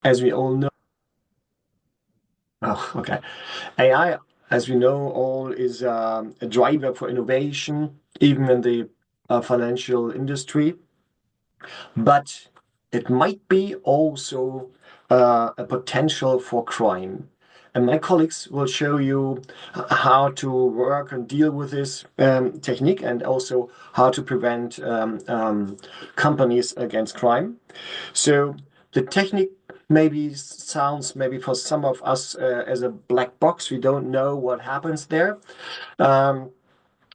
as we all know, oh, okay. AI, as we know, all is a driver for innovation, even in the financial industry. But it might be also a potential for crime. And my colleagues will show you how to work and deal with this technique and also how to prevent companies against crime. So the technique maybe sounds maybe for some of us as a black box. We don't know what happens there. Um,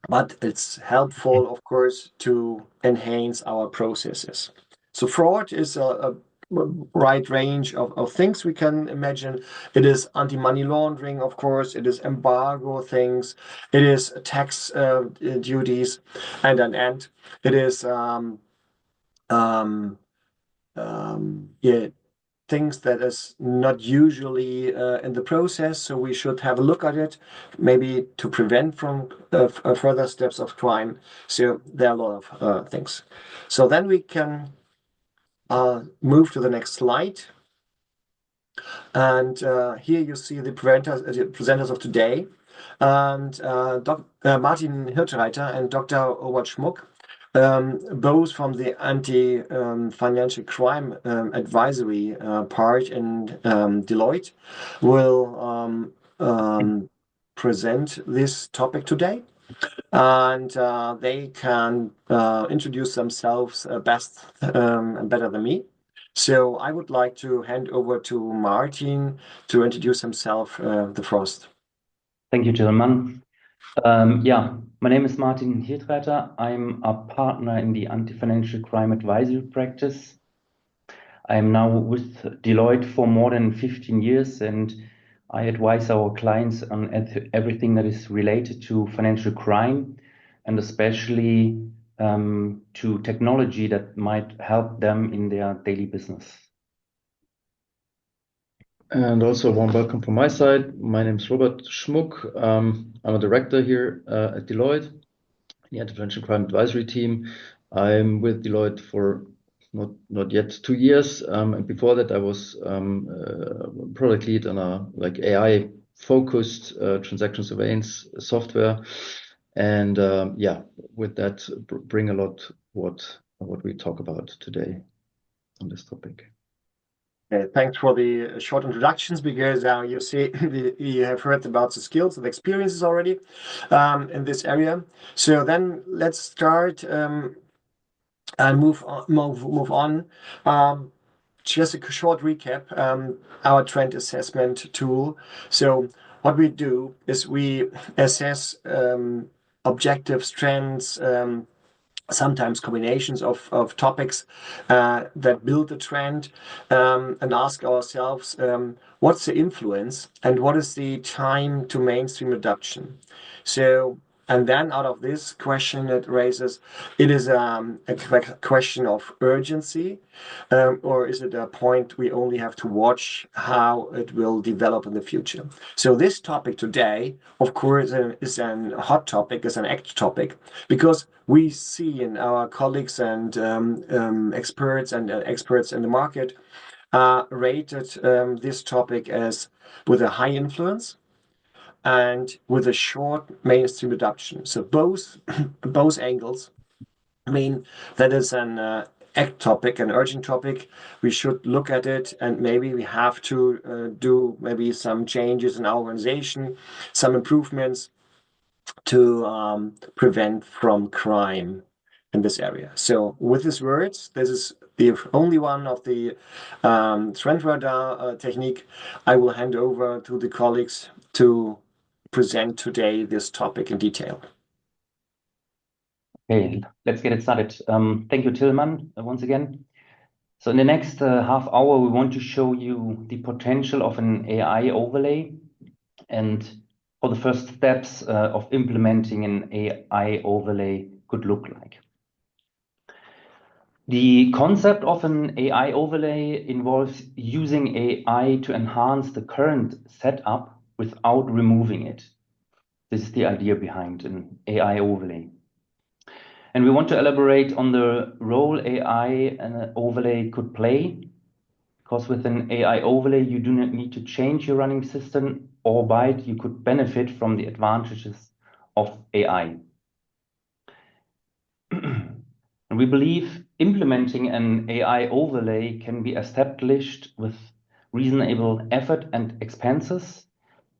but it's helpful, of course, to enhance our processes. So fraud is a wide range of things we can imagine. It is anti-money laundering, of course. It is embargo things. It is tax duties, and an end. It is um, yeah, things that is not usually in the process. So we should have a look at it, maybe to prevent from further steps of crime. So there are a lot of things. So then we can move to the next slide. And here you see the presenters of today. And Martin Hirtreiter and Dr. Robert Schmuck, both from the anti-financial crime advisory part in Deloitte, will present this topic today. And they can introduce themselves best and better than me. So I would like to hand over to Martin to introduce himself the first. Thank you, Tillman. Yeah, my name is Martin Hirtreiter. I'm a partner in the anti-financial crime advisory practice. I am now with Deloitte for more than 15 years, and I advise our clients on everything that is related to financial crime, and especially to technology that might help them in their daily business. And also a warm welcome from my side. My name is Robert Schmuck. I'm a director here at Deloitte, the anti-financial crime advisory team. I'm with Deloitte for not yet 2 years. And before that, I was product lead on a AI focused transaction surveillance software. And yeah, with that, bring a lot what we talk about today on this topic. Thanks for the short introductions, because you see you have heard about the skills and experiences already in this area. So then let's start and move on. Just a short recap. Our trend assessment tool. So what we do is we assess objectives, trends. Sometimes combinations of topics that build a trend, and ask ourselves what's the influence and what is the time to mainstream adoption. So, and then out of this question it raises, it is a question of urgency, or is it a point we only have to watch how it will develop in the future? So this topic today, of course, is a hot topic, is an act topic, because we see in our colleagues and experts in the market rated this topic as with a high influence and with a short mainstream adoption. So both both angles mean that is an act topic, an urgent topic. We should look at it, and maybe we have to do maybe some changes in our organization, some improvements to prevent from crime in this area. So with these words, this is the only one of the trend radar technique. I will hand over to the colleagues to present today this topic in detail. Okay, let's get it started. Thank you, Tillman, once again. So in the next half hour, we want to show you the potential of an AI overlay and how the first steps of implementing an AI overlay could look like. The concept of an AI overlay involves using AI to enhance the current setup without removing it. This is the idea behind an AI overlay. And we want to elaborate on the role AI and an overlay could play because with an AI overlay, you do not need to change your running system, albeit you could benefit from the advantages of AI. And we believe implementing an AI overlay can be established with reasonable effort and expenses,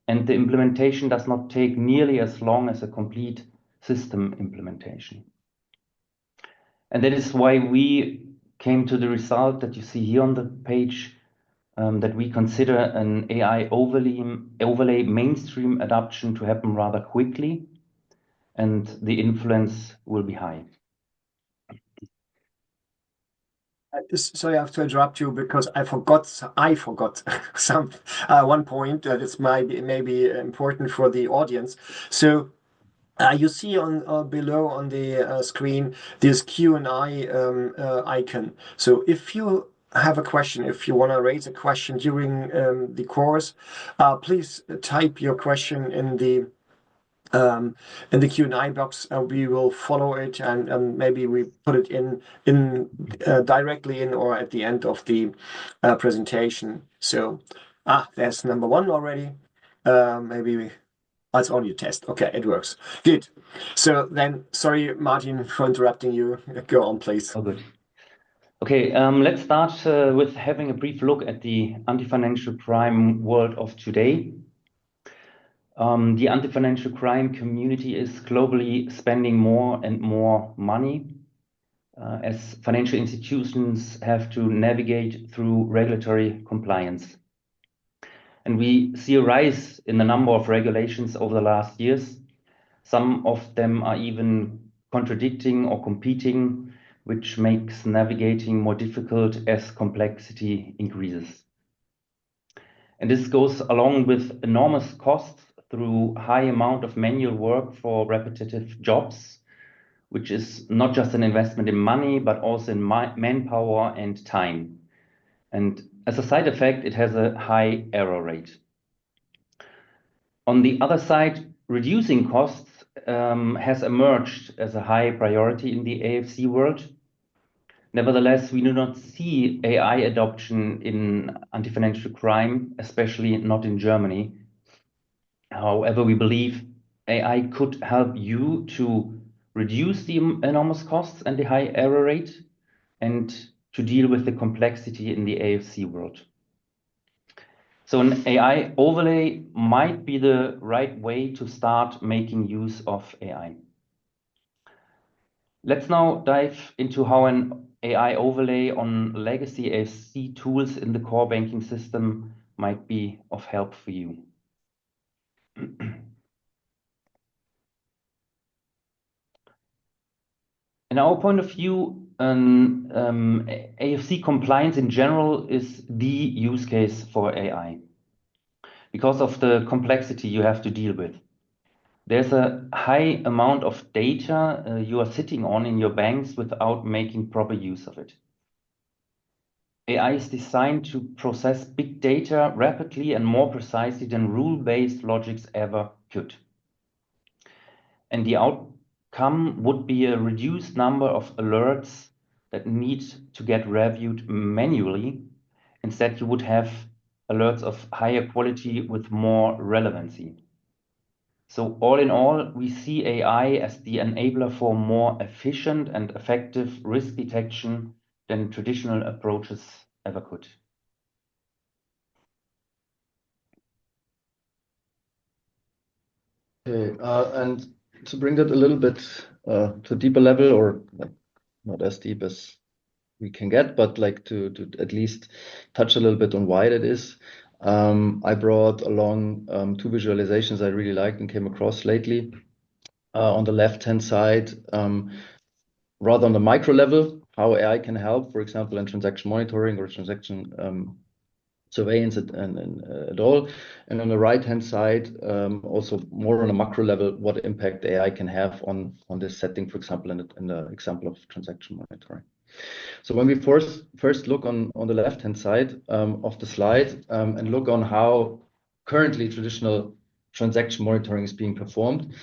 and the implementation does not take nearly as long as a complete system implementation. And that is why we came to the result that you see here on the page, that we consider an AI overlay mainstream adoption to happen rather quickly, and the influence will be high. Sorry, I have to interrupt you because I forgot some one point that is maybe important for the audience. So you see on below on the screen this Q&A icon. So if you have a question, if you want to raise a question during the course, please type your question in the Q&A box. We will follow it and maybe we put it in directly in or at the end of the presentation. So there's number one already. It's only a test. Okay, it works. Good. So then, sorry, Martin, for interrupting you. Go on, please. Oh, good. Okay, let's start with having a brief look at the anti-financial crime world of today. The anti-financial crime community is globally spending more and more money as financial institutions have to navigate through regulatory compliance. And we see a rise in the number of regulations over the last years. Some of them are even contradicting or competing, which makes navigating more difficult as complexity increases. And this goes along with enormous costs through high amount of manual work for repetitive jobs, which is not just an investment in money, but also in manpower and time. And as a side effect, it has a high error rate. On the other side, reducing costs has emerged as a high priority in the AFC world. Nevertheless, we do not see AI adoption in anti-financial crime, especially not in Germany. However, we believe AI could help you to reduce the enormous costs and the high error rate and to deal with the complexity in the AFC world. So an AI overlay might be the right way to start making use of AI. Let's now dive into how an AI overlay on legacy AFC tools in the core banking system might be of help for you. In our point of view, AFC compliance in general is the use case for AI because of the complexity you have to deal with. There's a high amount of data you are sitting on in your banks without making proper use of it. AI is designed to process big data rapidly and more precisely than rule-based logics ever could. And the outcome would be a reduced number of alerts that need to get reviewed manually. Instead, you would have alerts of higher quality with more relevancy. So all in all, we see AI as the enabler for more efficient and effective risk detection than traditional approaches ever could. Okay, and to bring that a little bit to a deeper level, or not as deep as we can get, but like to at least touch a little bit on why that is. I brought along two visualizations I really liked and came across lately. On the left-hand side, rather on the micro level, how AI can help, for example, in transaction monitoring or transaction surveillance and all. And on the right-hand side, also more on a macro level, what impact AI can have on this setting, for example, in the example of transaction monitoring. So when we first look on the left-hand side of the slide and look on how currently traditional transaction monitoring is being performed,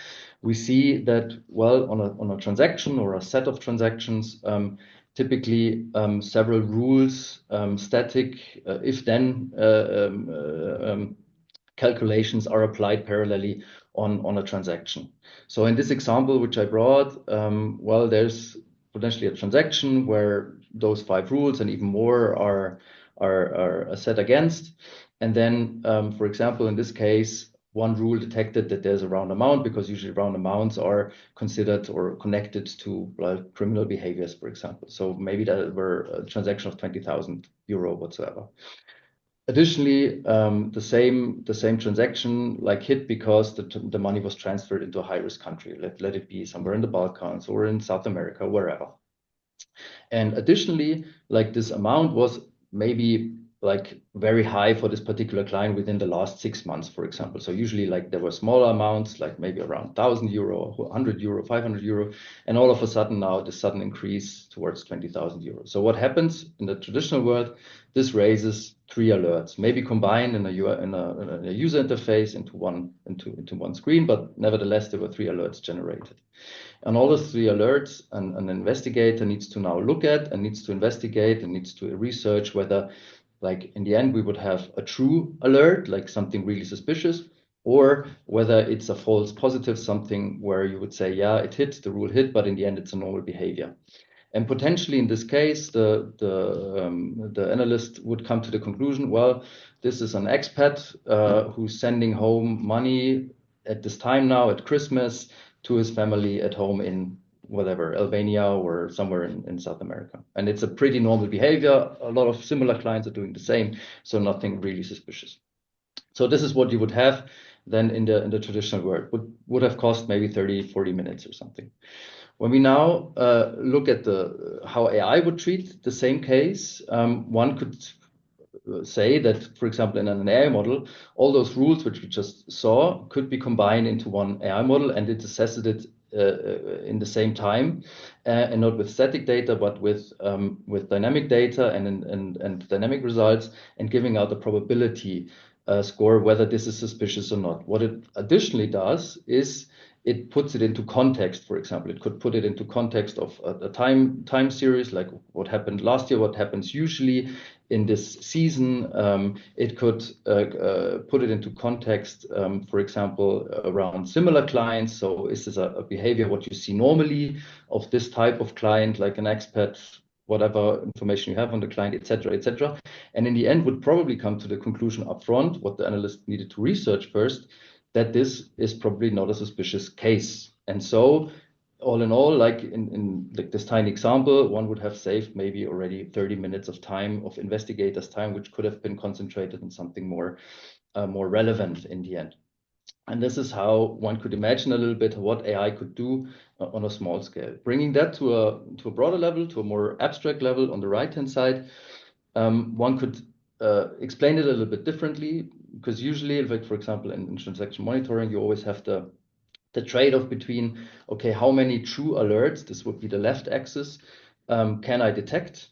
we see that, well, on a transaction or a set of transactions, typically several rules, static, if-then calculations are applied parallelly on a transaction. So in this example, which I brought, well, there's potentially a transaction where those 5 rules and even more are set against. And then, for example, in this case, one rule detected that there's a round amount, because usually round amounts are considered or connected to criminal behaviors, for example. So maybe that were a transaction of 20,000 euro whatsoever. Additionally, the same transaction hit because the money was transferred into a high-risk country. Let it be somewhere in the Balkans or in South America, wherever. And additionally, this amount was maybe very high for this particular client within the last 6 months, for example. So usually there were smaller amounts, maybe around 1,000 euro, 100 euro, 500 euro, and all of a sudden now this sudden increase towards 20,000 euros. So what happens in the traditional world? This raises 3 alerts, maybe combined in a user interface into one screen, but nevertheless there were 3 alerts generated. And all those 3 alerts, an investigator needs to now look at and needs to investigate and needs to research whether, in the end, we would have a true alert, something really suspicious, or whether it's a false positive, something where you would say, yeah, it hit, the rule hit, but in the end, it's a normal behavior. And potentially in this case, the analyst would come to the conclusion, well, this is an expat who's sending home money at this time now at Christmas to his family at home in whatever, Albania or somewhere in South America. And it's a pretty normal behavior. A lot of similar clients are doing the same, so nothing really suspicious. So this is what you would have then in the traditional world. Would have cost maybe 30, 40 minutes or something. When we now look at how AI would treat the same case, one could say that, for example, in an AI model, all those rules which we just saw could be combined into one AI model, and it assesses it in the same time, and not with static data, but with dynamic data and dynamic results, and giving out a probability score whether this is suspicious or not. What it additionally does is it puts it into context. For example, it could put it into context of a time series, like what happened last year, what happens usually in this season. It could put it into context, for example, around similar clients. So is this a behavior what you see normally of this type of client, like an expat, whatever information you have on the client, etc., etc. And in the end, would probably come to the conclusion upfront, what the analyst needed to research first, that this is probably not a suspicious case. And so all in all, in this tiny example, one would have saved maybe already 30 minutes of time, of investigators' time, which could have been concentrated on something more relevant in the end. And this is how one could imagine a little bit what AI could do on a small scale. Bringing that to a broader level, to a more abstract level on the right-hand side, one could explain it a little bit differently, because usually, for example, in transaction monitoring, you always have the trade-off between, okay, how many true alerts, this would be the left axis, can I detect,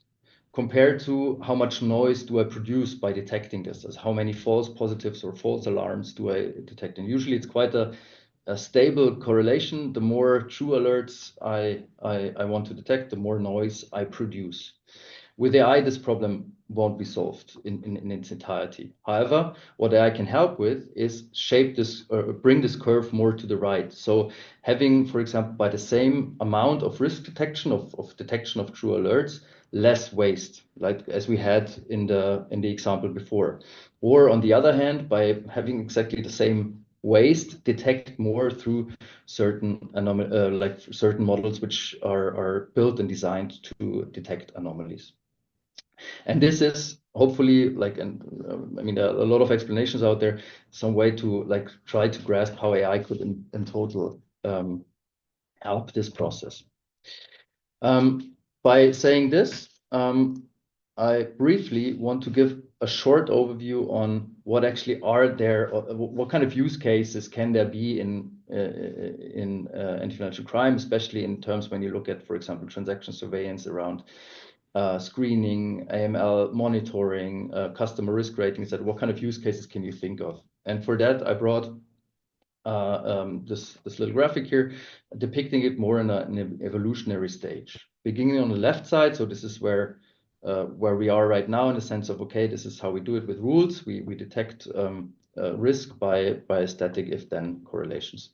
compared to how much noise do I produce by detecting this, as how many false positives or false alarms do I detect. And usually it's quite a stable correlation. The more true alerts I want to detect, the more noise I produce. With AI, this problem won't be solved in its entirety. However, what AI can help with is shape this, or bring this curve more to the right. So having, for example, by the same amount of risk detection, of detection of true alerts, less waste, like as we had in the example before. Or on the other hand, by having exactly the same waste, detect more through certain certain models which are built and designed to detect anomalies. And this is hopefully I mean, there are a lot of explanations out there, some way to try to grasp how AI could in total help this process. By saying this, I briefly want to give a short overview on what actually are there, or what kind of use cases can there be in anti-financial crime, especially in terms when you look at, for example, transaction surveillance around screening, AML monitoring, customer risk ratings. What kind of use cases can you think of? And for that, I brought this little graphic here, depicting it more in an evolutionary stage. beginning on the left side. So this is where we are right now, in the sense of, okay, this is how we do it with rules. We detect risk by static if-then correlations.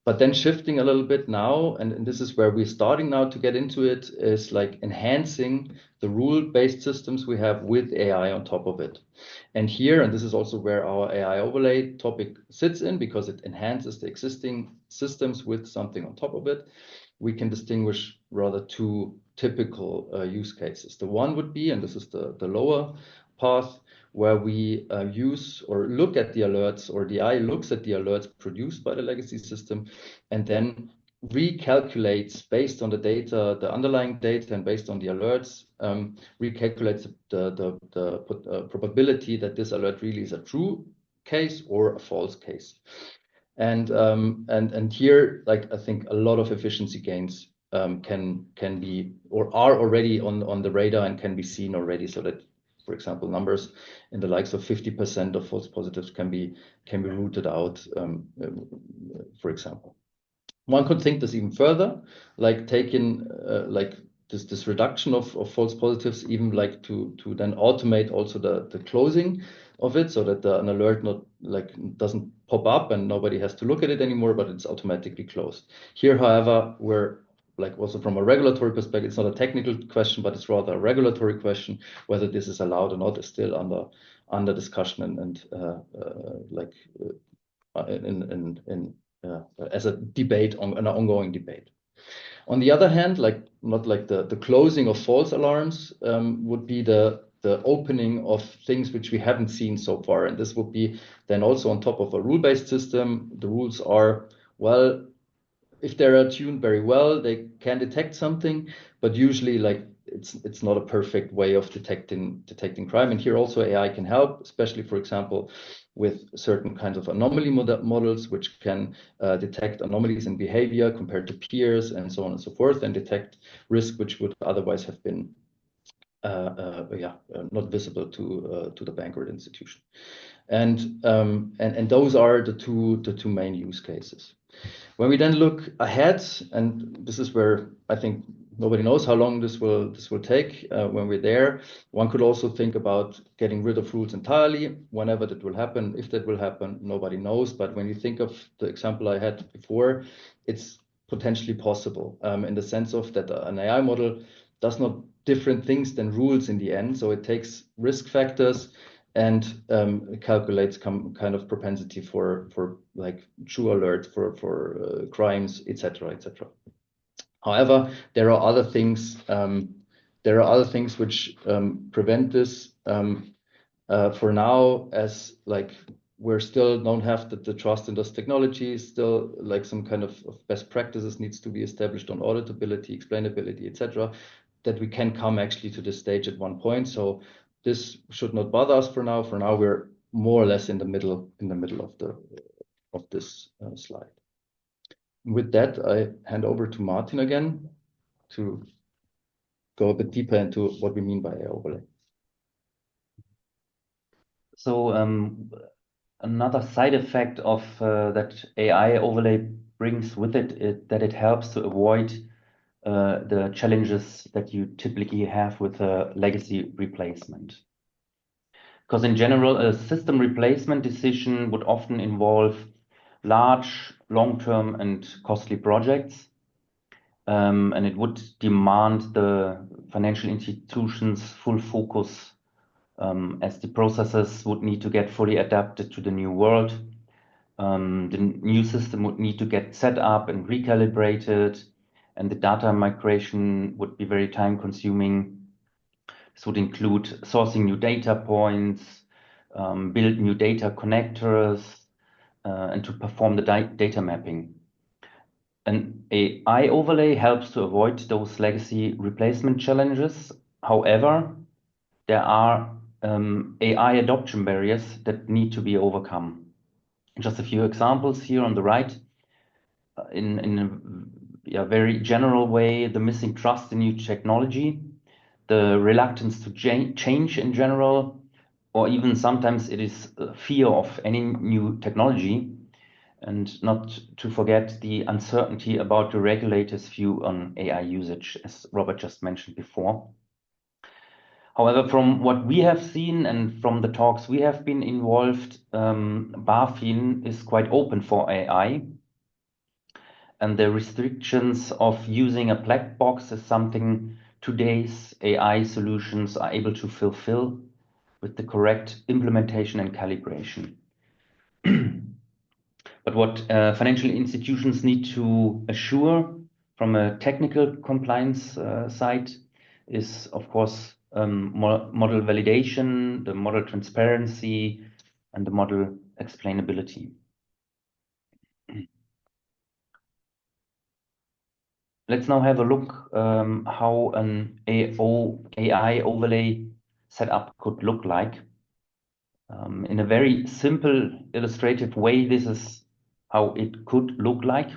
But then shifting a little bit now, and this is where we're starting now to get into it, is like enhancing the rule-based systems we have with AI on top of it. And here, and this is also where our AI overlay topic sits in, because it enhances the existing systems with something on top of it, we can distinguish rather two typical use cases. The one would be, and this is the lower path, where we use or look at the alerts, or the AI looks at the alerts produced by the legacy system, and then recalculates based on the data, the underlying data, and based on the alerts, recalculates the probability that this alert really is a true case or a false case. And here, like, I think a lot of efficiency gains can be, or are already on the radar and can be seen already, so that, for example, numbers in the likes of 50% of false positives can be rooted out, for example. One could think this even further, like taking like this reduction of false positives, even like to then automate also the closing of it, so that an alert not like doesn't pop up and nobody has to look at it anymore, but it's automatically closed. Here, however, we're like also from a regulatory perspective, it's not a technical question, but it's rather a regulatory question. Whether this is allowed or not is still under discussion and as a debate, an ongoing debate. On the other hand, like not like the closing of false alarms would be the opening of things which we haven't seen so far, and this would be then also on top of a rule-based system. The rules are, well, if they're tuned very well, they can detect something, but usually like it's not a perfect way of detecting crime. And here also AI can help, especially, for example, with certain kinds of anomaly models, which can detect anomalies in behavior compared to peers and so on and so forth, and detect risk which would otherwise have been not visible to the bank or the institution. And those are the two main use cases. When we then look ahead, and this is where I think nobody knows how long this will take when we're there, one could also think about getting rid of rules entirely. Whenever that will happen, if that will happen, nobody knows. But when you think of the example I had before, it's potentially possible in the sense of that an AI model does not different things than rules in the end. So it takes risk factors and calculates kind of propensity for like true alert for crimes, etc., etc. However, there are other things. There are other things which prevent this for now, as like we're still don't have the trust in those technologies. Still, like some kind of best practices needs to be established on auditability, explainability, etc. That we can come actually to this stage at one point. So this should not bother us for now. For now, we're more or less in the middle of this slide. With that, I hand over to Martin again to go a bit deeper into what we mean by AI overlay. So another side effect of that AI overlay brings with it is that it helps to avoid the challenges that you typically have with a legacy replacement. Because in general, a system replacement decision would often involve large, long-term and costly projects. And it would demand the financial institutions' full focus as the processes would need to get fully adapted to the new world. The new system would need to get set up and recalibrated, and the data migration would be very time-consuming. This would include sourcing new data points, build new data connectors, and to perform the data mapping. An AI overlay helps to avoid those legacy replacement challenges. However, there are AI adoption barriers that need to be overcome. Just a few examples here on the right. In a very general way, the missing trust in new technology, the reluctance to change in general, or even sometimes it is fear of any new technology. and not to forget the uncertainty about the regulator's view on AI usage, as Robert just mentioned before. However, from what we have seen and from the talks we have been involved, BaFin is quite open for AI. And the restrictions of using a black box is something today's AI solutions are able to fulfill with the correct implementation and calibration. But what financial institutions need to assure from a technical compliance side is, of course, model validation, the model transparency, and the model explainability. Let's now have a look how an AI overlay setup could look like. In a very simple illustrative way, this is how it could look like.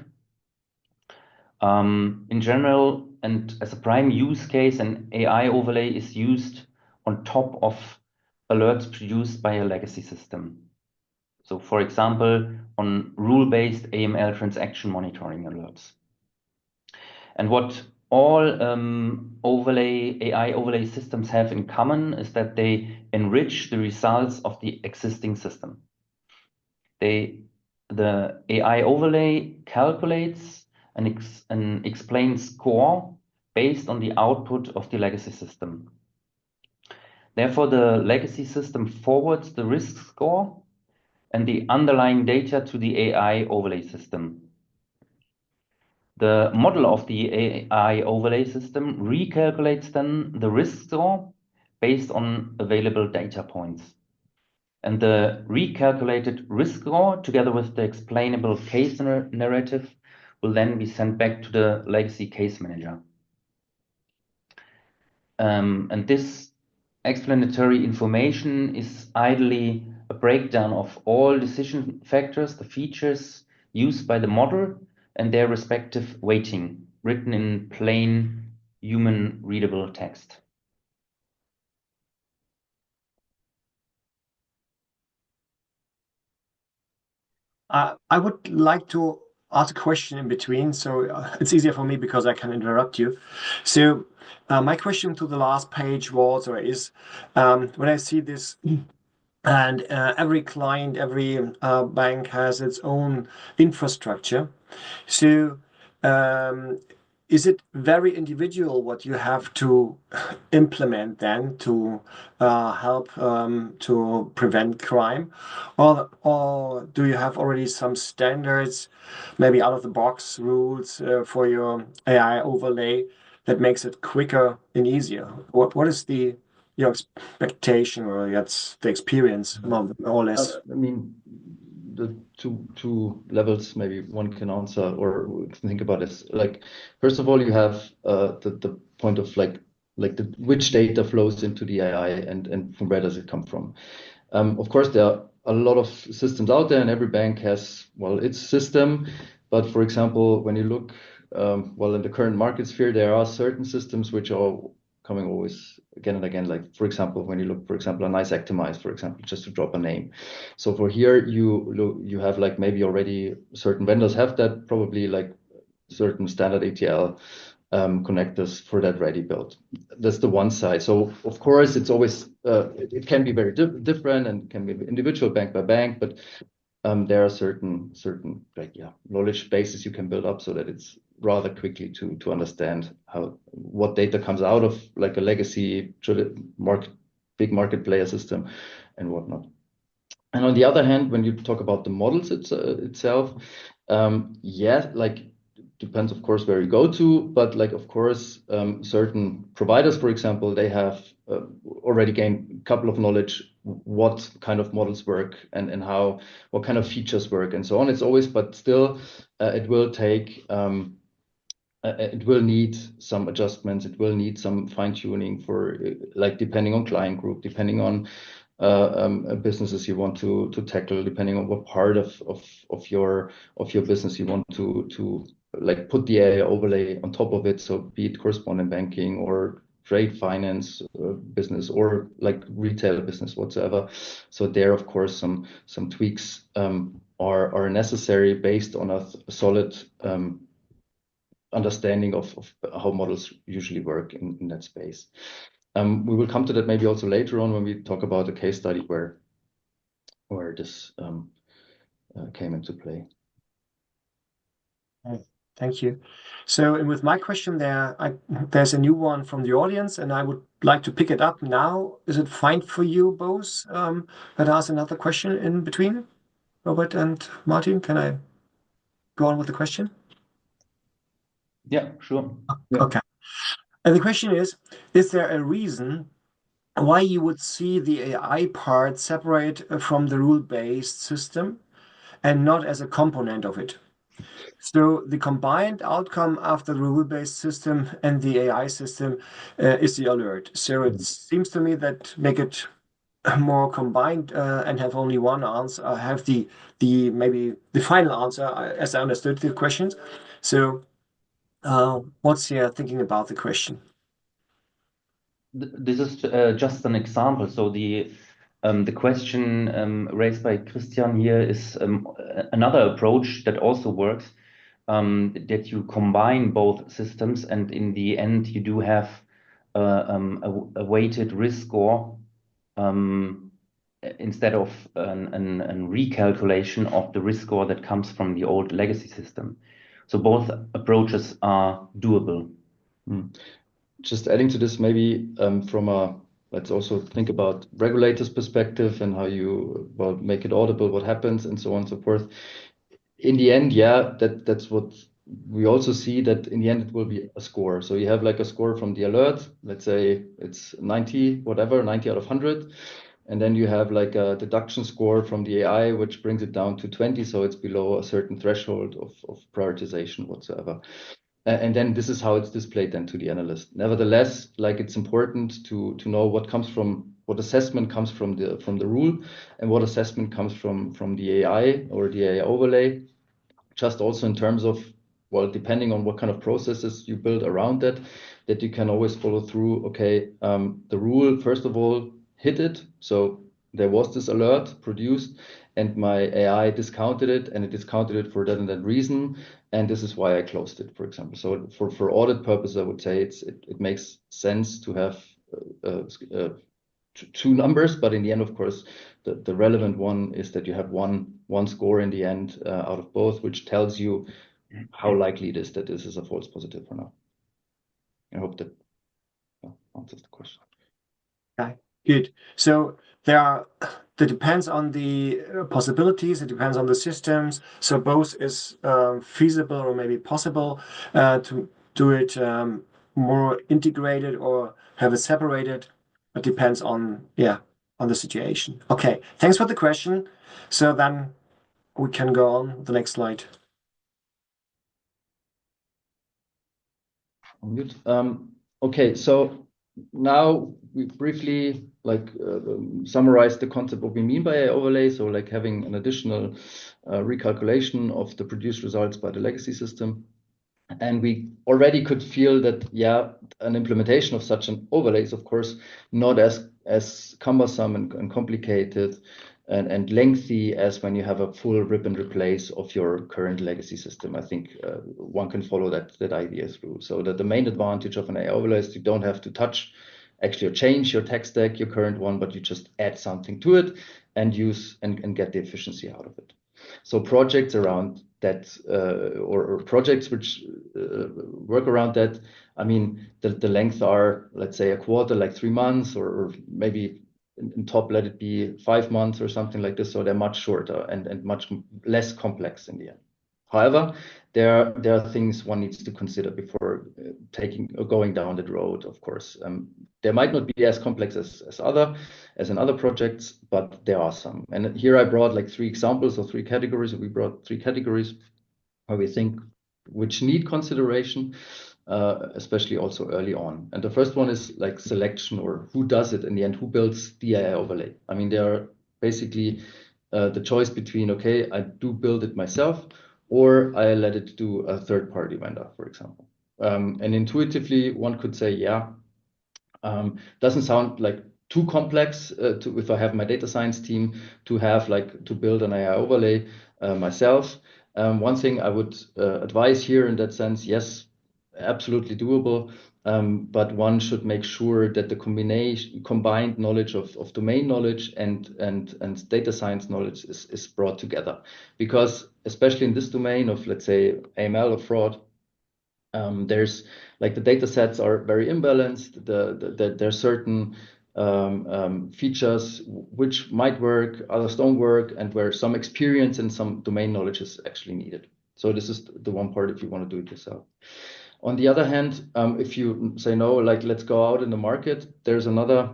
In general, and as a prime use case, an AI overlay is used on top of alerts produced by a legacy system. So, for example, on rule-based AML transaction monitoring alerts. And what all AI overlay systems have in common is that they enrich the results of the existing system. The AI overlay calculates an explained score based on the output of the legacy system. Therefore, the legacy system forwards the risk score and the underlying data to the AI overlay system. The model of the AI overlay system recalculates then the risk score based on available data points. And the recalculated risk score, together with the explainable case narrative, will then be sent back to the legacy case manager. And this explanatory information is ideally a breakdown of all decision factors, the features used by the model, and their respective weighting, written in plain, human-readable text. I would like to ask a question in between, so it's easier for me because I can interrupt you. So my question to the last page was or is when I see this, and every client, every bank has its own infrastructure. So is it very individual what you have to implement then to help to prevent crime? Or do you have already some standards, maybe out of the box rules for your AI overlay that makes it quicker and easier? What is your expectation or that's the experience more or less? I mean, the two levels maybe one can answer or can think about is like, first of all, you have the point of which data flows into the AI and from where does it come from. Of course, there are a lot of systems out there, and every bank has its system. But for example, when you look in the current market sphere, there are certain systems which are coming always again and again. Like for example, when you look, for example, a nice Actimize, for example, just to drop a name. So for here, you have like maybe already certain vendors have that, probably like certain standard ATL connectors for that ready built. That's the one side. So of course, it's always it can be very different and can be individual bank by bank, but there are certain knowledge bases you can build up so that it's rather quickly to understand what data comes out of like a legacy big market player system and whatnot. And on the other hand, when you talk about the models itself, like depends of course where you go to, but like of course certain providers, for example, they have already gained a couple of knowledge what kind of models work and what kind of features work and so on. It's always, but still it will take it will need some adjustments. It will need some fine tuning for like depending on client group, depending on businesses you want to tackle, depending on what part of your business you want to like put the AI overlay on top of it. So be it correspondent banking or trade finance business or like retail business whatsoever. So there, of course, some tweaks are necessary based on a solid understanding of how models usually work in that space. We will come to that maybe also later on when we talk about a case study where this came into play. Thank you. So, and with my question there's a new one from the audience, and I would like to pick it up now. Is it fine for you both? But ask another question in between, Robert and Martin. Can I go on with the question? Yeah, sure. Okay. And the question is there a reason why you would see the AI part separate from the rule-based system and not as a component of it? So the combined outcome after the rule-based system and the AI system is the alert. So it seems to me that make it more combined and have only one answer, have the maybe the final answer as I understood the questions. So what's your thinking about the question? This is just an example. So the question raised by Christian here is another approach that also works, that you combine both systems, and in the end you do have a weighted risk score instead of a recalculation of the risk score that comes from the old legacy system. So both approaches are doable. Just adding to this, maybe let's also think about regulators' perspective and how you make it audible, what happens, and so on and so forth. In the end, yeah, that's what we also see, that in the end it will be a score. So you have like a score from the alert, let's say it's 90, whatever, 90 out of 100. And then you have like a deduction score from the AI, which brings it down to 20. So it's below a certain threshold of prioritization whatsoever. And then this is how it's displayed then to the analyst. Nevertheless, like it's important to know what assessment comes from the rule and what assessment comes from the AI or the AI overlay. Just also in terms of, depending on what kind of processes you build around that you can always follow through. Okay, the rule, first of all, hit it. So there was this alert produced and my AI discounted it, and it discounted it for that and that reason. And this is why I closed it, for example. So for audit purposes, I would say it makes sense to have two numbers, but in the end, of course, the relevant one is that you have one score in the end out of both, which tells you how likely it is that this is a false positive or not. I hope that answers the question. Okay, good. So that depends on the possibilities. It depends on the systems. So both is feasible or maybe possible to do it more integrated or have it separated. It depends on the situation. Okay, thanks for the question. So then we can go on the next slide. Good. Okay, so now we briefly summarize the concept what we mean by AI overlay. So like having an additional recalculation of the produced results by the legacy system. And we already could feel that, an implementation of such an overlay is, of course, not as cumbersome and complicated and lengthy as when you have a full rip and replace of your current legacy system. I think one can follow that idea through. So that the main advantage of an AI overlay is you don't have to touch actually or change your tech stack, your current one, but you just add something to it and use and get the efficiency out of it. So projects around that or projects which work around that, I mean, the length are, let's say, a quarter, like 3 months, or maybe in top, let it be 5 months or something like this. So they're much shorter and much less complex in the end. However, there are things one needs to consider before going down that road, of course. There might not be as complex as in other projects, but there are some. And here I brought like 3 examples or 3 categories. We brought 3 categories where we think which need consideration, especially also early on. And the first one is like selection, or who does it in the end, who builds the AI overlay. I mean, there are basically the choice between, okay, I do build it myself, or I let it do a third-party vendor, for example. And intuitively, one could say, Doesn't sound like too complex if I have my data science team to have to build an AI overlay myself. One thing I would advise here in that sense, yes, absolutely doable, but one should make sure that the combined knowledge of domain knowledge and data science knowledge is brought together. Because especially in this domain of, let's say, AML or fraud, there's the data sets are very imbalanced. There are certain features which might work, others don't work, and where some experience and some domain knowledge is actually needed. So this is the one part if you want to do it yourself. On the other hand, if you say no, let's go out in the market, there's another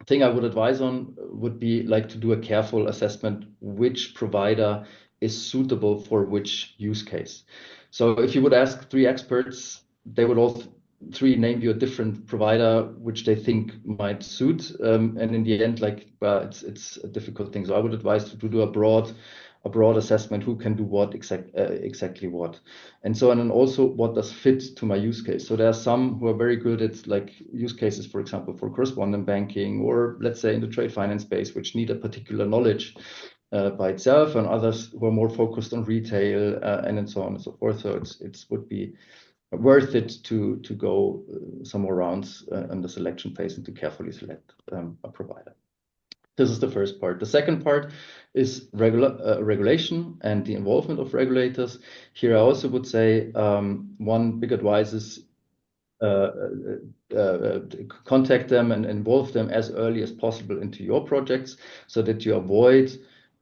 thing I would advise on would be to do a careful assessment which provider is suitable for which use case. So if you would ask 3 experts, they would all 3 name you a different provider which they think might suit, and in the end, it's a difficult thing. So I would advise to do a broad assessment, who can do what exactly what, and so on, and also what does fit to my use case. So there are some who are very good at use cases, for example, for correspondent banking, or let's say in the trade finance space, which need a particular knowledge by itself, and others who are more focused on retail and so on and so forth. So it would be worth it to go some more rounds in the selection phase and to carefully select a provider. This is the first part. The second part is regulation and the involvement of regulators. Here I also would say one big advice is contact them and involve them as early as possible into your projects, so that you avoid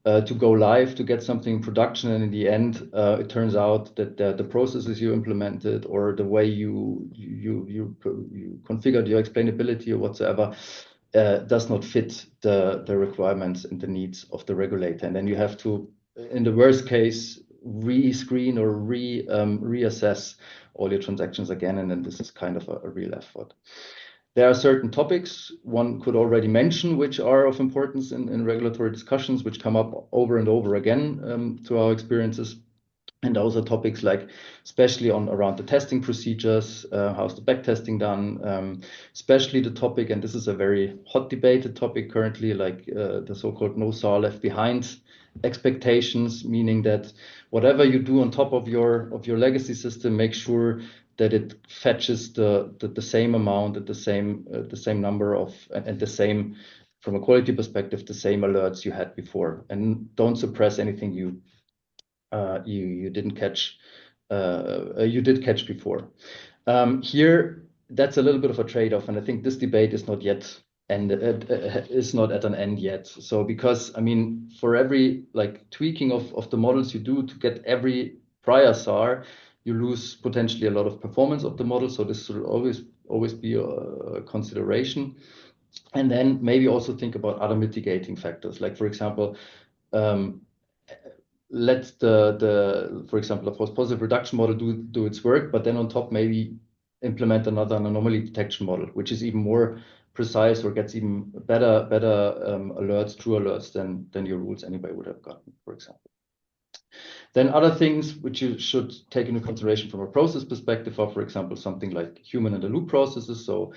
to go live to get something in production, and in the end it turns out that the processes you implemented or the way you configured your explainability or whatsoever does not fit the requirements and the needs of the regulator, and then you have to, in the worst case, re-screen or reassess all your transactions again, and then this is kind of a real effort. There are certain topics one could already mention which are of importance in regulatory discussions, which come up over and over again to our experiences. And those are topics especially around the testing procedures, how's the back testing done, especially the topic, and this is a very hot debated topic currently, the so-called no SAR left behind expectations, meaning that whatever you do on top of your legacy system, make sure that it fetches the same amount at the same number of and the same, from a quality perspective, the same alerts you had before, and don't suppress anything you didn't catch, you did catch before. Here, that's a little bit of a trade-off, and I think this debate is not yet is not at an end yet. So because for every tweaking of the models you do to get every prior SAR, you lose potentially a lot of performance of the model. So this should always be a consideration. And then maybe also think about other mitigating factors, for example, let for example, a false positive reduction model do its work, but then on top maybe implement another anomaly detection model, which is even more precise or gets even better alerts, true alerts than your rules anybody would have gotten, for example. Then other things which you should take into consideration from a process perspective are, for example, something like human in the loop processes. So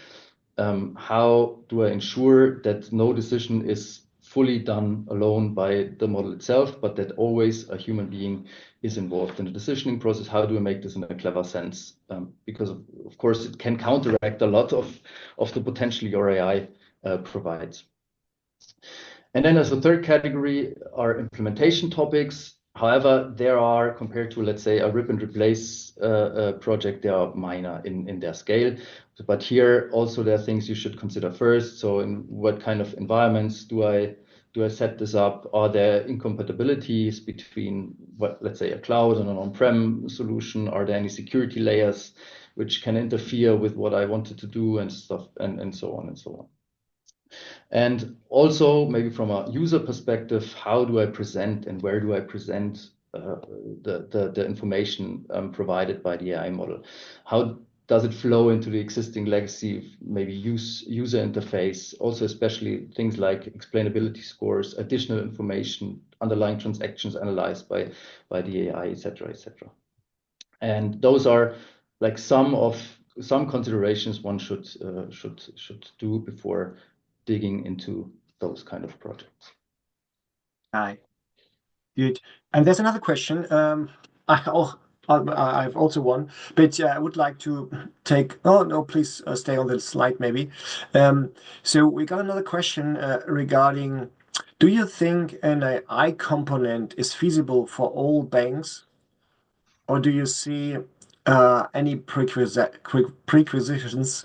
how do I ensure that no decision is fully done alone by the model itself, but that always a human being is involved in the decisioning process? How do I make this in a clever sense? Because of course it can counteract a lot of the potential your AI provides. And then as a third category are implementation topics. However, there are, compared to, let's say, a rip and replace project, they are minor in their scale. But here also there are things you should consider first. So in what kind of environments do I set this up? Are there incompatibilities between let's say, a cloud and an on-prem solution? Are there any security layers which can interfere with what I wanted to do and stuff, and so on and so on. And also, maybe from a user perspective, how do I present and where do I present the information provided by the AI model? How does it flow into the existing legacy, maybe user interface? Also, especially things like explainability scores, additional information, underlying transactions analyzed by the AI, etc., etc. And those are some of some considerations one should do before digging into those kind of projects. Hi. Good. And there's another question. I've also one, but I would like to take. Oh no, please stay on the slide maybe. So we got another question regarding: do you think an AI component is feasible for all banks, or do you see any prerequisitions,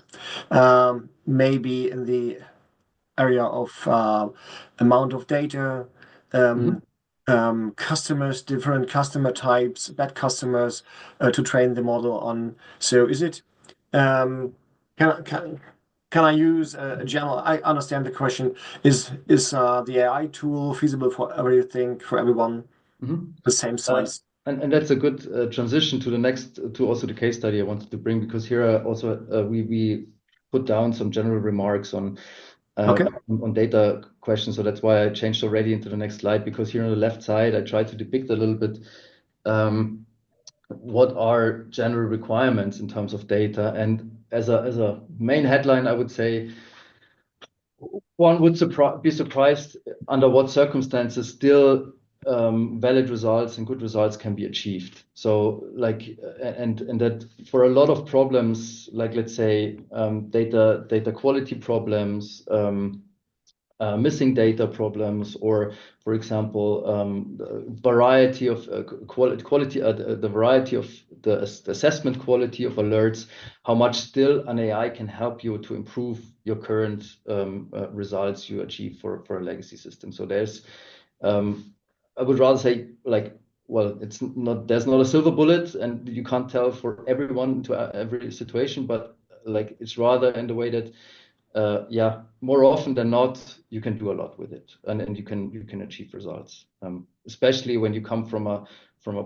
maybe in the area of amount of data, customers, different customer types, bad customers to train the model on. So is it can can I use a general? I understand the question. Is the AI tool feasible for everything for everyone the same size? And that's a good transition to the next, to also the case study I wanted to bring, because here also we put down some general remarks on data questions. So that's why I changed already into the next slide, because here on the left side, I try to depict a little bit what are general requirements in terms of data. And as a main headline, I would say one would be surprised under what circumstances still valid results and good results can be achieved. So like, and that for a lot of problems, like let's say data quality problems, missing data problems, or for example, the variety of quality, the variety of the assessment quality of alerts, how much still an AI can help you to improve your current results you achieve for a legacy system. So there's, I would rather say like, well, there's not a silver bullet, and you can't tell for everyone to every situation, but like it's rather in the way that more often than not, you can do a lot with it, and you can achieve results. Especially when you come from a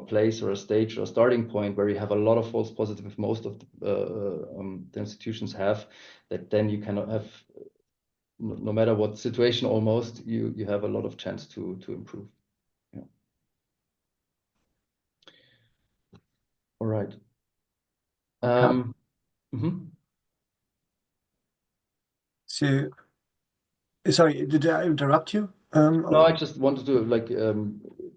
place or a stage or a starting point where you have a lot of false positives, most of the institutions have, that then you cannot have, no matter what situation, almost you have a lot of chance to improve. Yeah. All right. So, sorry, did I interrupt you? No, I just wanted to like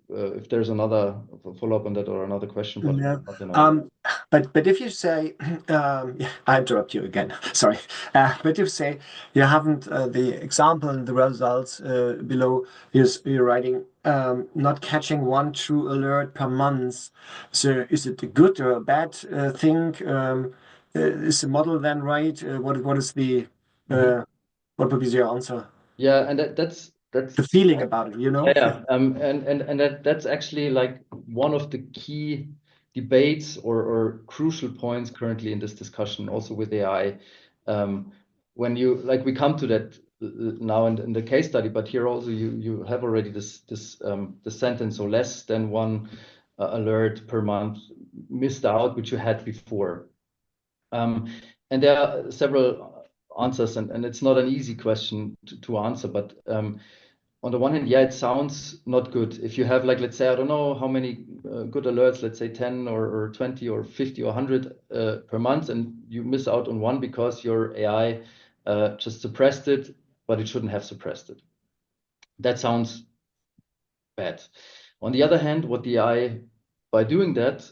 if there's another follow-up on that or another question, but Yeah. not in order. But if you say, I interrupt you again. Sorry. But if you say you haven't the example in the results below, you're writing not catching one true alert per month. So is it a good or a bad thing? Is the model then right? What is the what would be your answer? Yeah, and that's The feeling about it, you know? yeah, and that's actually like one of the key debates or crucial points currently in this discussion, also with AI. When you like, we come to that now in the case study, but here also you have already this sentence, so less than one alert per month missed out, which you had before. And there are several answers, and it's not an easy question to answer, but on the one hand, yeah, it sounds not good. If you have like, let's say, I don't know how many good alerts, let's say 10 or 20 or 50 or 100 per month, and you miss out on one because your AI just suppressed it, but it shouldn't have suppressed it. That sounds bad. On the other hand, by doing that,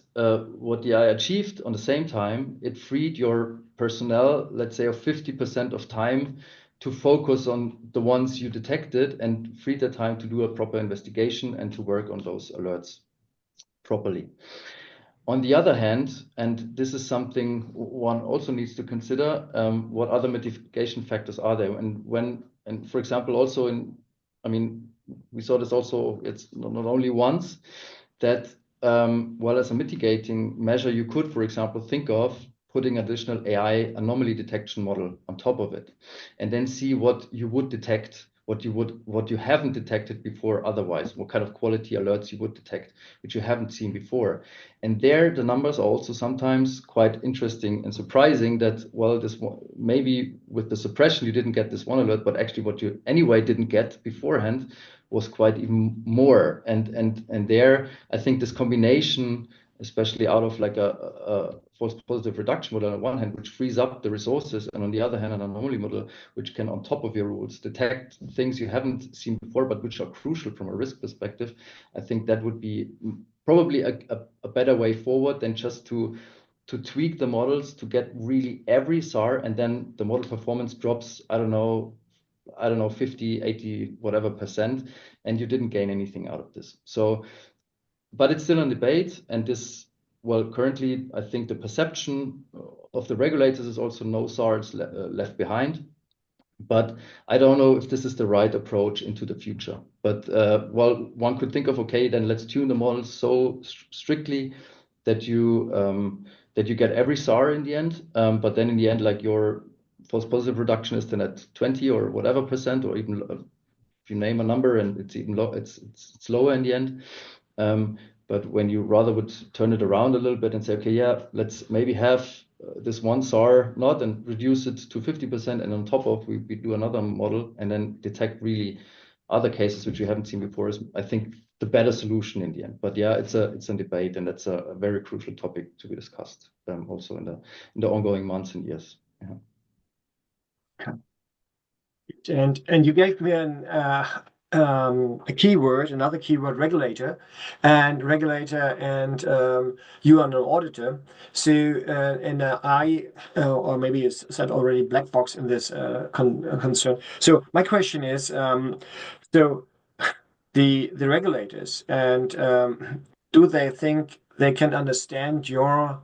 what the AI achieved on the same time, it freed your personnel, let's say, of 50% of time to focus on the ones you detected, and freed the time to do a proper investigation and to work on those alerts properly. On the other hand, and this is something one also needs to consider, what other mitigation factors are there? And for example, also we saw this also, it's not only once, that well, as a mitigating measure, you could, for example, think of putting additional AI anomaly detection model on top of it, and then see what you would detect, what you haven't detected before otherwise, what kind of quality alerts you would detect, which you haven't seen before. And there, the numbers are also sometimes quite interesting and surprising that, well, this one, maybe with the suppression, you didn't get this one alert, but actually what you anyway didn't get beforehand was quite even more. And there, I think this combination, especially out of like a false positive reduction model on one hand, which frees up the resources, and on the other hand, an anomaly model, which can, on top of your rules, detect things you haven't seen before, but which are crucial from a risk perspective. I think that would be probably a better way forward than just to tweak the models to get really every SAR, and then the model performance drops, I don't know, 50, 80, whatever %, and you didn't gain anything out of this. So, but it's still a debate, and this, well, currently, I think the perception of the regulators is also no SARs left behind. But I don't know if this is the right approach into the future. But well, one could think of, okay, then let's tune the models so strictly that you get every SAR in the end. But then in the end, like your false positive reduction is then at 20 or whatever %, or even if you name a number and it's even low, it's lower in the end. But when you rather would turn it around a little bit and say, okay, yeah, let's maybe have this one SAR not and reduce it to 50%, and on top of we do another model and then detect really other cases which we haven't seen before, is I think the better solution in the end. But yeah, it's a debate, and that's a very crucial topic to be discussed also in the ongoing months and years. Yeah. And you gave me a keyword, another keyword, regulator, and you are an auditor. So I or maybe you said already black box in this concern. So my question is, so the regulators, and do they think they can understand your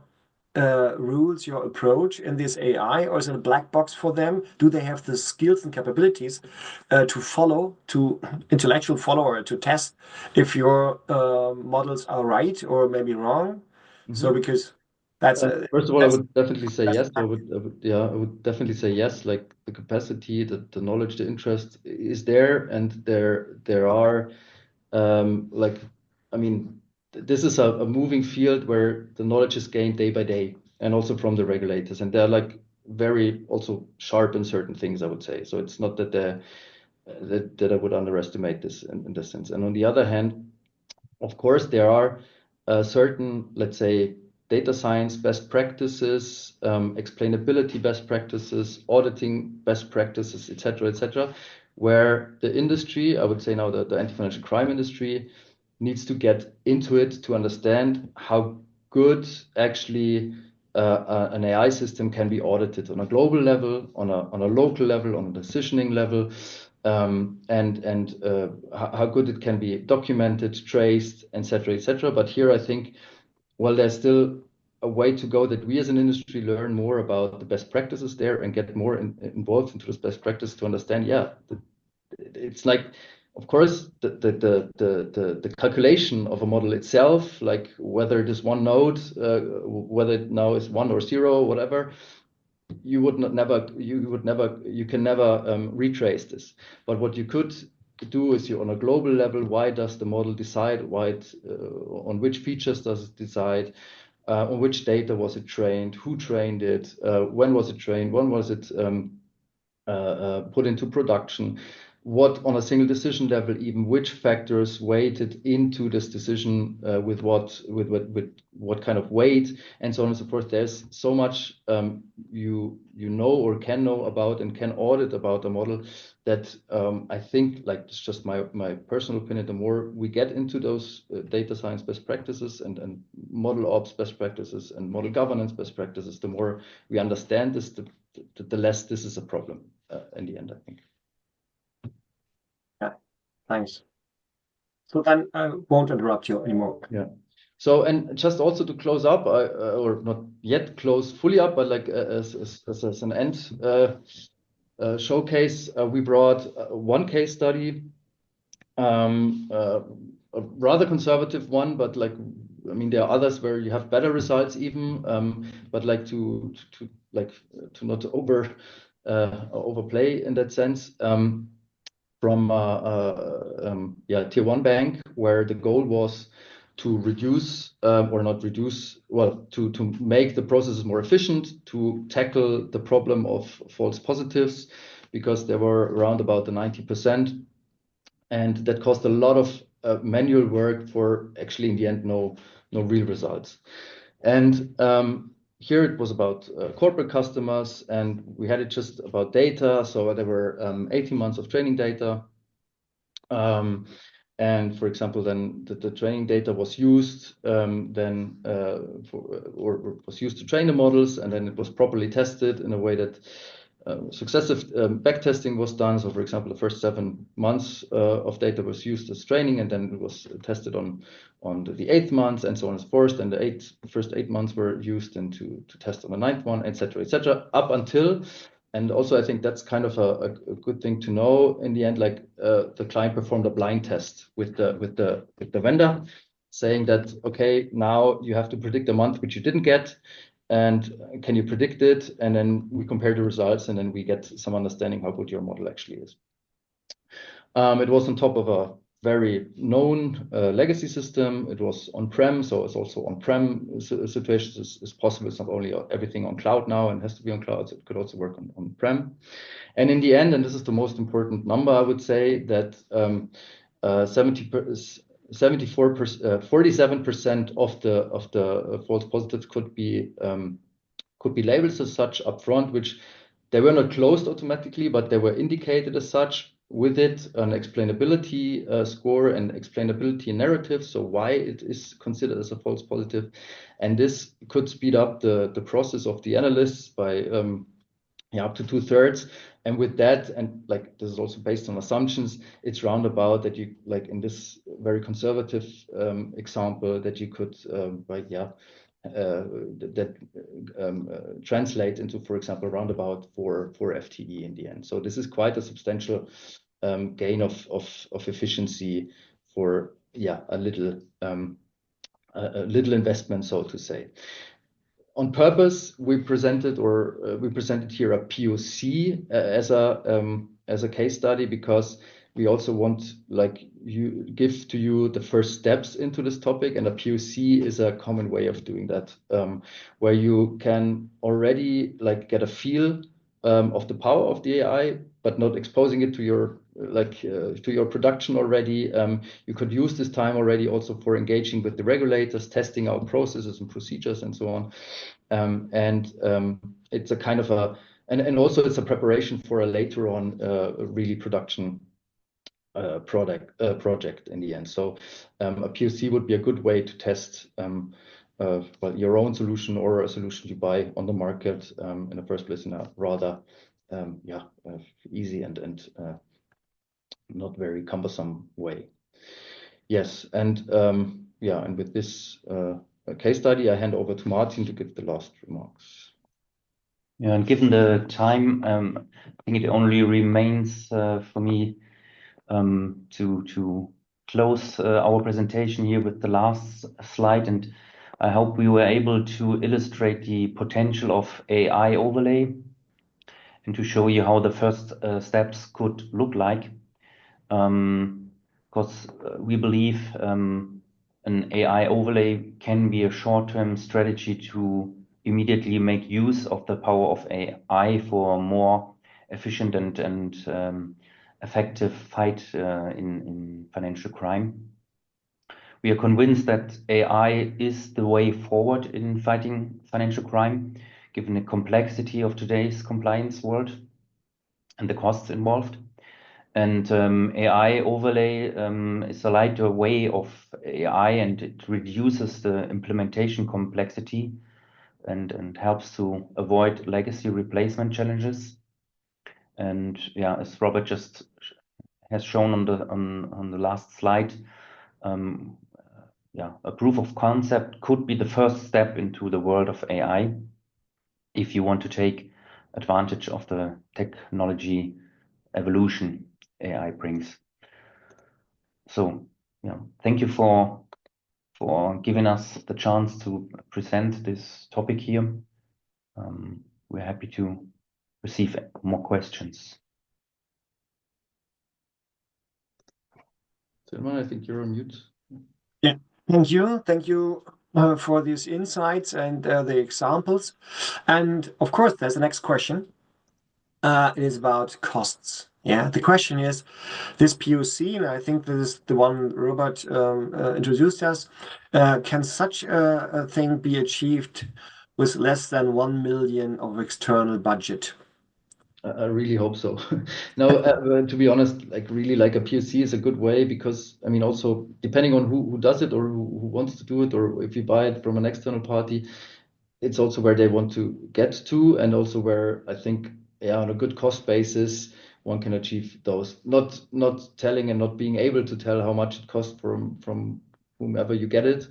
rules, your approach in this AI, or is it a black box for them? Do they have the skills and capabilities to intellectual follow, or to test if your models are right or maybe wrong? So because that's first of all, I would definitely say that's yes. I would definitely say yes. Like the capacity, the knowledge, the interest is there, and there are like, I mean, this is a moving field where the knowledge is gained day by day, and also from the regulators, and they're like very also sharp in certain things, I would say. So it's not that that I would underestimate this in this sense. And on the other hand, of course, there are certain, let's say, data science best practices, explainability best practices, auditing best practices, etc., where the industry, I would say now the anti-financial crime industry, needs to get into it to understand how good actually an AI system can be audited on a global level, on a local level, on a decisioning level, and how good it can be documented, traced, etc. But here I think, well, there's still a way to go, that we as an industry learn more about the best practices there and get more involved into this best practice to understand, yeah, it's like, of course, the calculation of a model itself, like whether it is one node, whether it now is 1 or 0, whatever, you can never retrace this. But what you could do is, you on a global level, why does the model decide, on which features does it decide, on which data was it trained, who trained it, when was it trained, when was it put into production, what on a single decision level, even which factors weighted into this decision, with what kind of weight, and so on and so forth. There's so much you know or can know about and can audit about a model, that I think, like, it's just my personal opinion, the more we get into those data science best practices and model ops best practices and model governance best practices, the more we understand this, the less this is a problem in the end, I think. Yeah, thanks. So then I won't interrupt you anymore. Yeah. So, and just also to close up, or not yet close fully up, but like as an end showcase, we brought one case study, a rather conservative one, but like, I mean, there are others where you have better results even, but like to not overplay in that sense. From tier 1 bank, where the goal was to reduce or not reduce, well, to make the processes more efficient, to tackle the problem of false positives, because they were around about the 90%, and that caused a lot of manual work for actually in the end no real results. And here it was about corporate customers, and we had it just about data. So there were 18 months of training data. And for example, then the training data was used was used to train the models, and then it was properly tested in a way that successive back testing was done. So for example, the first 7 months of data was used as training, and then it was tested on the 8th month, and so on and so forth. And the first 8 months were used then to test on the 9th one, etc., up until. And also, I think that's kind of a good thing to know in the end. Like the client performed a blind test with the vendor, saying that okay, now you have to predict a month which you didn't get, and can you predict it? And then we compare the results, and then we get some understanding how good your model actually is. It was on top of a very known legacy system. It was on-prem, so it's also on-prem situations is possible. It's not only everything on cloud now and has to be on cloud, so it could also work on-prem. And in the end, and this is the most important number, I would say that 47% of the false positives could be labeled as such upfront, which they were not closed automatically, but they were indicated as such. With it, an explainability score and explainability narrative, so why it is considered as a false positive. And this could speed up the process of the analysts by up to 2/3. And with that, and like this is also based on assumptions, it's roundabout that you, like in this very conservative example, that you could translate into, for example, roundabout 4 FTE in the end. So this is quite a substantial gain of efficiency for a little investment, so to say. On purpose, we presented here a POC as a case study, because we also want give to you the first steps into this topic, and a POC is a common way of doing that, where you can already get a feel of the power of the AI, but not exposing it to your production already. You could use this time already also for engaging with the regulators, testing out processes and procedures and so on. It's a kind of and also it's a preparation for a later on really production project in the end. So a POC would be a good way to test your own solution or a solution you buy on the market in the first place, in a rather easy and not very cumbersome way. Yes, and and with this case study, I hand over to Martin to give the last remarks. Yeah, and given the time, I think it only remains for me to close our presentation here with the last slide, and I hope we were able to illustrate the potential of AI overlay and to show you how the first steps could look like. Because we believe an AI overlay can be a short-term strategy to immediately make use of the power of AI for a more efficient and effective fight in financial crime. We are convinced that AI is the way forward in fighting financial crime, given the complexity of today's compliance world and the costs involved. And AI overlay is a lighter way of AI, and it reduces the implementation complexity and helps to avoid legacy replacement challenges. And yeah, as Robert just has shown on the last slide, a proof of concept could be the first step into the world of AI if you want to take advantage of the technology evolution AI brings. So yeah, thank you for giving us the chance to present this topic here. We're happy to receive more questions. Tilman, I think you're on mute. Yeah, thank you for these insights and the examples. And of course, there's the next question. It is about costs. Yeah, the question is this POC, and I think this is the one Robert introduced us. Can such a thing be achieved with less than 1 million of external budget? I really hope so. No, to be honest, like really like a POC is a good way because I mean also depending on who does it or who wants to do it or if you buy it from an external party, it's also where they want to get to and also where I think yeah on a good cost basis one can achieve those. Not telling and not being able to tell how much it costs from whomever you get it,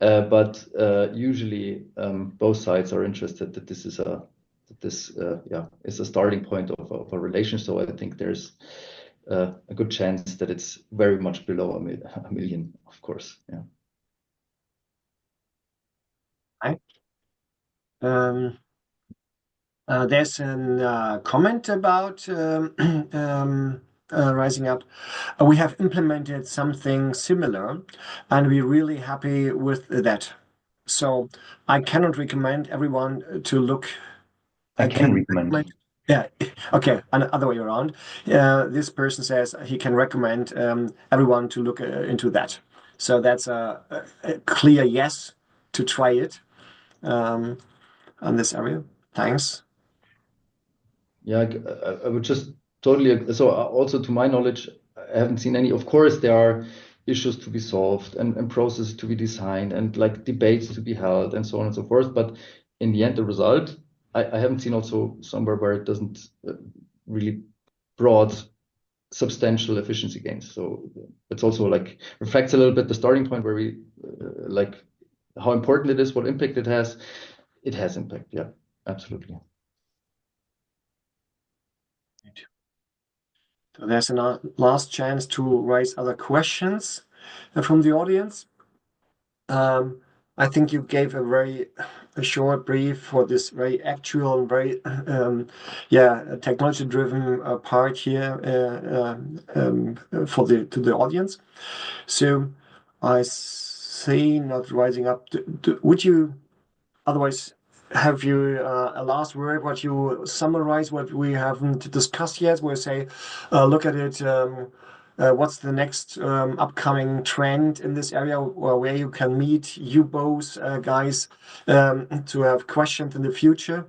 but usually both sides are interested that this yeah is a starting point of a relation. So I think there's a good chance that it's very much below a million, of course. Yeah. Right. There's a comment about Rising Up. We have implemented something similar, and we're really happy with that. So I cannot recommend everyone to look. I I can can recommend. recommend. Yeah, okay, and the other way around. This person says he can recommend everyone to look into that. So that's a clear yes to try it on this area. Thanks. Yeah, I would just totally so also to my knowledge, I haven't seen any. Of course, there are issues to be solved and processes to be designed and like debates to be held and so on and so forth. But in the end, the result, I haven't seen also somewhere where it doesn't really brought substantial efficiency gains. So it's also like reflects a little bit the starting point where we like how important it is, what impact it has. It has impact. Yeah, absolutely. So there's a last chance to raise other questions from the audience. Um, I think you gave a short brief for this very actual and very yeah technology-driven part here for the to the audience. So I see not rising up. Would you otherwise have you a last word? What you summarize what we haven't discussed yet? We say, look at it. What's the next upcoming trend in this area, or where you can meet you both guys to have questions in the future?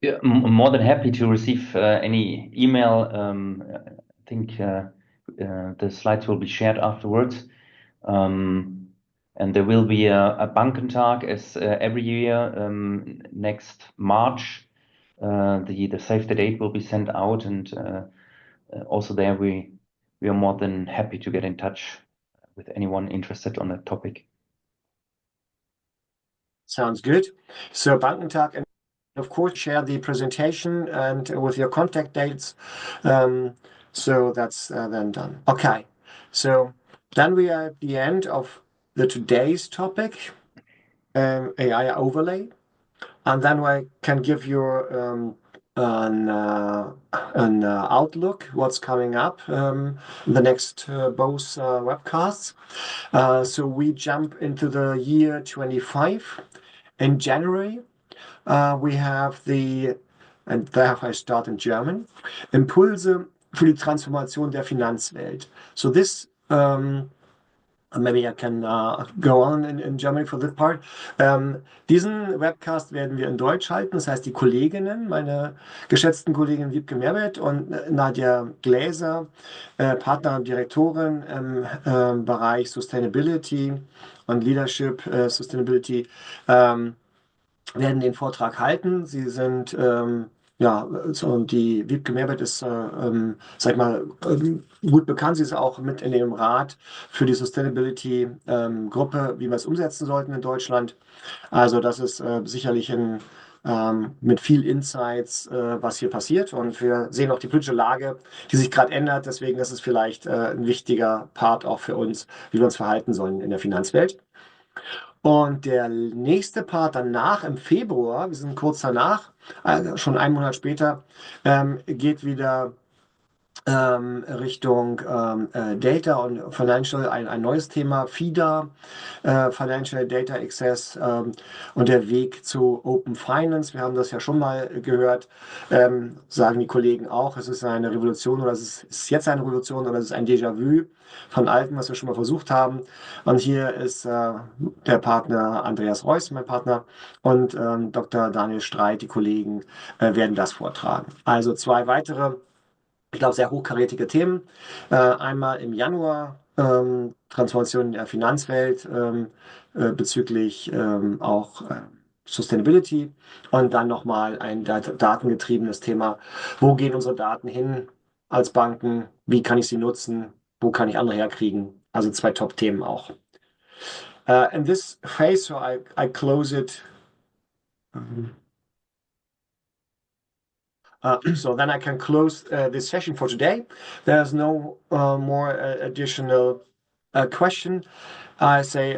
Yeah, more than happy to receive any email. I think the slides will be shared afterwards. And there will be a Bankentag as every year next March. The save the date will be sent out, and also there we are more than happy to get in touch with anyone interested on that topic. Sounds good. So Bankentag, and of course share the presentation and with your contact dates. So that's then done. Okay. So then we are at the end of the today's topic, AI overlay, and then I can give you an outlook what's coming up in the next both webcasts. So we jump into the year 25. In January, we have and there I start in German, Impulse für die Transformation der Finanzwelt. So this, maybe I can go on in Germany for this part. Diesen Webcast werden wir in Deutsch halten. Das heißt, die Kolleginnen, meine geschätzten Kolleginnen Wiebke Mehmet und Nadja Gläser, Partner und Direktorin im Bereich Sustainability und Leadership Sustainability, werden den Vortrag halten. Sie sind ja, so, die Wiebke Mehmet ist, sag ich mal, gut bekannt. Sie ist auch mit in dem Rat für die Sustainability-Gruppe, wie wir es umsetzen sollten in Deutschland. Also das ist sicherlich mit viel Insights, was hier passiert. Und wir sehen auch die politische Lage, die sich gerade ändert. Deswegen ist es vielleicht ein wichtiger Part auch für uns, wie wir uns verhalten sollen in der Finanzwelt. Und der nächste Part danach, im Februar, wir sind kurz danach, schon einen Monat später, geht wieder Richtung Data und Financial ein neues Thema, FIDA, Financial Data Access und der Weg zu Open Finance. Wir haben das ja schon mal gehört, sagen die Kollegen auch, es ist eine Revolution oder ist jetzt eine Revolution oder es ist ein Déjà-vu von Alten, was wir schon mal versucht haben. Und hier ist der Partner Andreas Reuss, mein Partner, und Dr. Daniel Streit, die Kollegen, werden das vortragen. Also zwei weitere, ich glaube, sehr hochkarätige Themen. Einmal im Januar Transformation in der Finanzwelt bezüglich auch Sustainability und dann nochmal ein datengetriebenes Thema. Wo gehen unsere Daten hin als Banken? Wie kann ich sie nutzen? Wo kann ich andere herkriegen? Also zwei Top-Themen auch. In this phase, so I close it. So then I can close this session for today. There's no more additional question. I say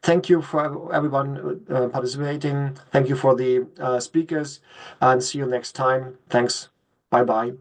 thank you for everyone participating. Thank you for the speakers, and see you next time. Thanks. Bye bye.